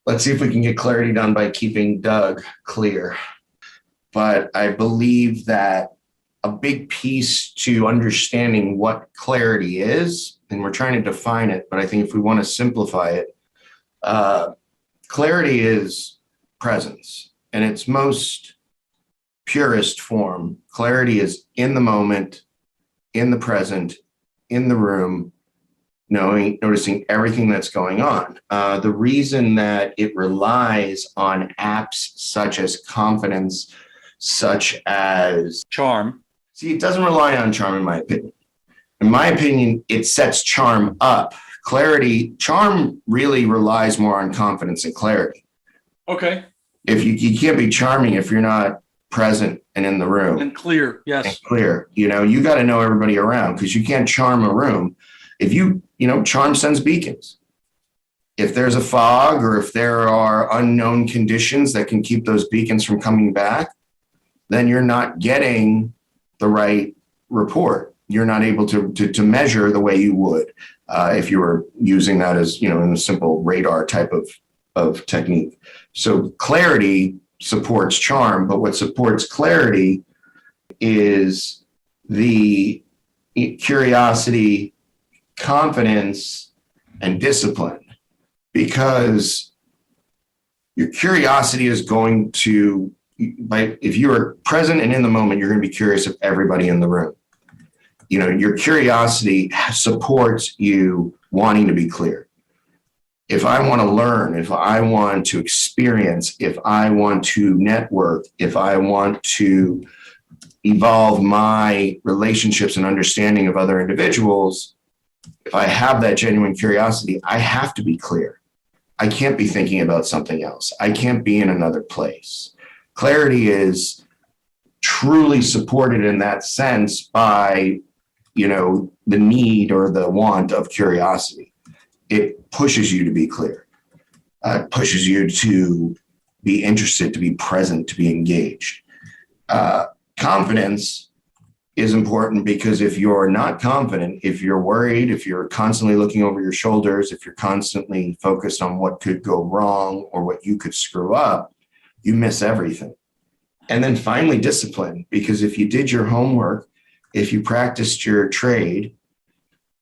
Let's see if we can get clarity done by keeping Doug clear. But I believe that a big piece to understanding what clarity is, and we're trying to define it, but I think if we want to simplify it, clarity is presence. In its most purest form, clarity is in the moment, in the present, in the room, noticing everything that's going on. The reason that it relies on apps such as confidence, such as charm. See, it doesn't rely on charm, in my opinion. In my opinion, it sets charm up. Charm really relies more on confidence and clarity. Okay. If you can't be charming if you're not present and in the room. And clear, yes. And clear. You got to know everybody around, because you can't charm a room. If charm sends beacons. If there's a fog or if there are unknown conditions that can keep those beacons from coming back, then you're not getting the right report. You're not able to measure the way you would if you were using that as, in a simple radar type of technique. So clarity supports charm, but what supports clarity is the curiosity, confidence, and discipline, because your curiosity is going to, if you are present and in the moment, you're going to be curious of everybody in the room. Your curiosity supports you wanting to be clear. If I want to learn, if I want to experience, if I want to network, if I want to evolve my relationships and understanding of other individuals, if I have that genuine curiosity, I have to be clear. I can't be thinking about something else. I can't be in another place. Clarity is truly supported in that sense by, the need or the want of curiosity. It pushes you to be clear. It pushes you to be interested, to be present, to be engaged. Confidence is important, because if you're not confident, if you're worried, if you're constantly looking over your shoulders, if you're constantly focused on what could go wrong or what you could screw up, you miss everything. And then finally, discipline, because if you did your homework, if you practiced your trade,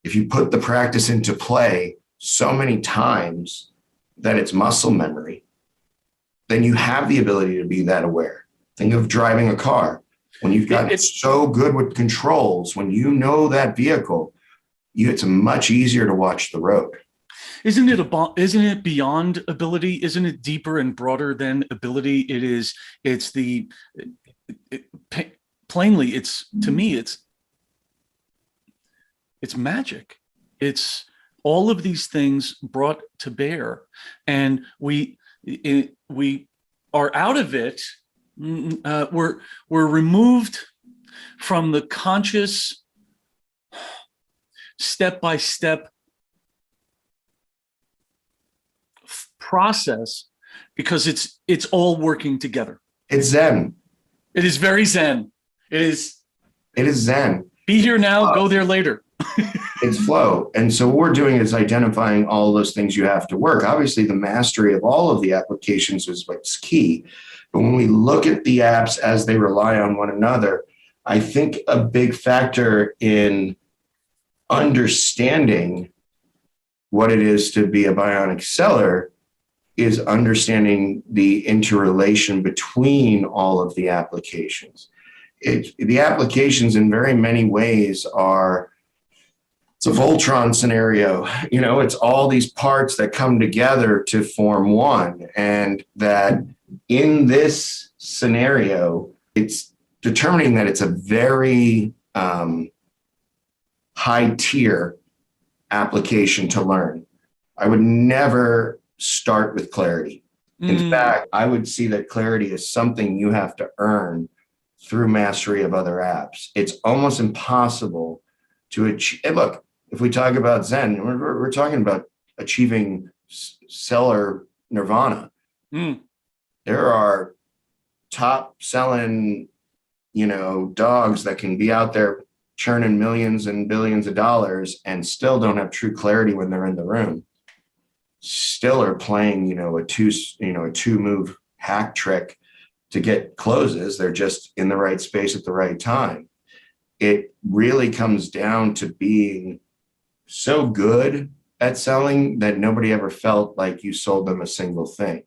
if you put the practice into play so many times that it's muscle memory, then you have the ability to be that aware. Think of driving a car. When you've gotten so good with controls, when you know that vehicle, it's much easier to watch the road. Isn't it beyond ability? Isn't it deeper and broader than ability? Plainly, to me, it's magic. It's all of these things brought to bear, and we are out of it. We're removed from the conscious step-by-step process, because it's all working together. It's Zen. It is very Zen. It is Zen. Be here now, go there later. It's flow. And so what we're doing is identifying all those things you have to work. Obviously, the mastery of all of the applications is what's key. But when we look at the apps as they rely on one another, I think a big factor in understanding what it is to be a Bionic Seller is understanding the interrelation between all of the applications. The applications in very many ways it's a Voltron scenario. It's all these parts that come together to form one. And that in this scenario, it's determining that it's a very high tier application to learn. I would never start with clarity. In fact, I would see that clarity is something you have to earn through mastery of other apps. It's almost impossible to achieve. Look, if we talk about Zen, we're talking about achieving seller nirvana. Mm. There are top selling, dogs that can be out there churning millions and billions of dollars and still don't have true clarity when they're in the room. Still are playing, a two move hack trick to get closes. They're just in the right space at the right time. It really comes down to being so good at selling that nobody ever felt like you sold them a single thing.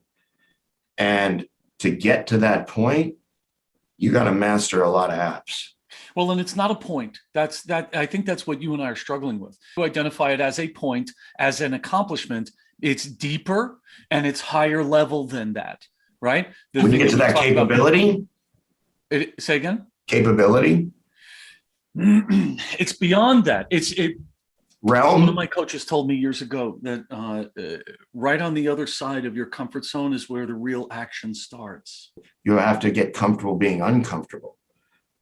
And to get to that point, you got to master a lot of apps. Well, and it's not a point. I think that's what you and I are struggling with. To identify it as a point, as an accomplishment, it's deeper and it's higher level than that, right? When you get to that capability, say again? Capability. It's beyond that. Realm. One of my coaches told me years ago that right on the other side of your comfort zone is where the real action starts. You have to get comfortable being uncomfortable.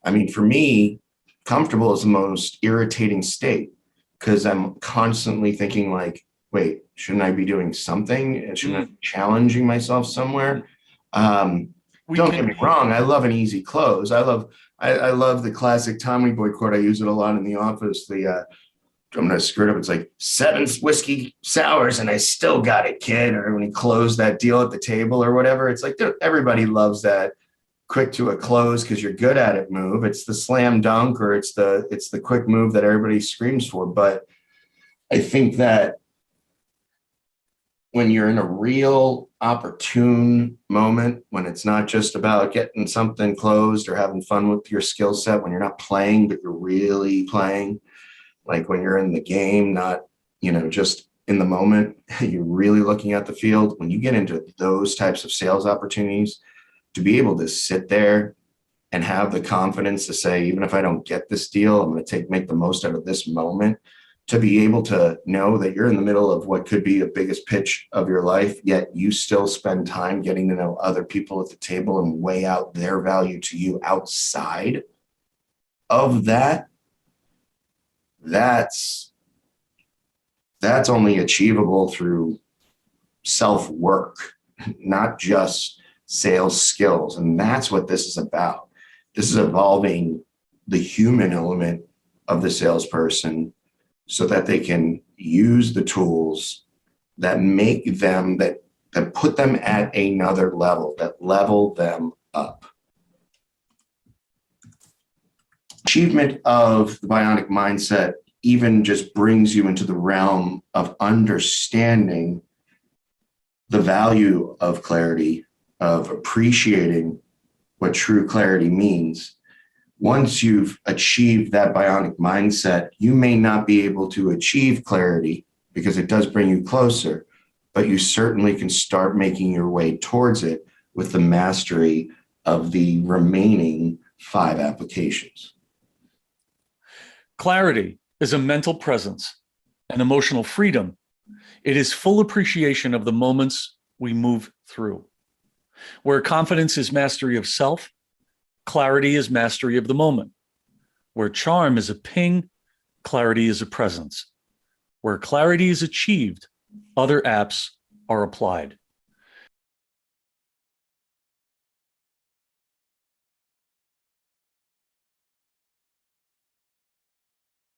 I mean, for me, comfortable is the most irritating state because I'm constantly thinking like, wait, shouldn't I be doing something? Shouldn't I be challenging myself somewhere? Don't get me wrong. I love an easy close. I love the classic Tommy Boy quote. I use it a lot in the office. I'm going to screw it up. It's like 7 whiskey sours and I still got it, kid. Or when he closed that deal at the table or whatever, it's like, dude, everybody loves that quick to a close because you're good at it move. It's the slam dunk or it's the quick move that everybody screams for. But I think that when you're in a real opportune moment, when it's not just about getting something closed or having fun with your skill set, when you're not playing, but you're really playing, like when you're in the game, not, just in the moment, you're really looking at the field. When you get into those types of sales opportunities, to be able to sit there and have the confidence to say, even if I don't get this deal, I'm going to make the most out of this moment, to be able to know that you're in the middle of what could be the biggest pitch of your life, yet you still spend time getting to know other people at the table and weigh out their value to you outside of that. That's only achievable through self-work, not just sales skills. And that's what this is about. This is evolving the human element of the salesperson so that they can use the tools that make them, that put them at another level, that level them up. Achievement of the Bionic Mindset even just brings you into the realm of understanding the value of clarity, of appreciating what true clarity means. Once you've achieved that Bionic Mindset, you may not be able to achieve clarity because it does bring you closer, but you certainly can start making your way towards it with the mastery of the remaining 5 applications. Clarity is a mental presence, an emotional freedom. It is full appreciation of the moments we move through. Where confidence is mastery of self, clarity is mastery of the moment. Where charm is a ping, clarity is a presence. Where clarity is achieved, other apps are applied.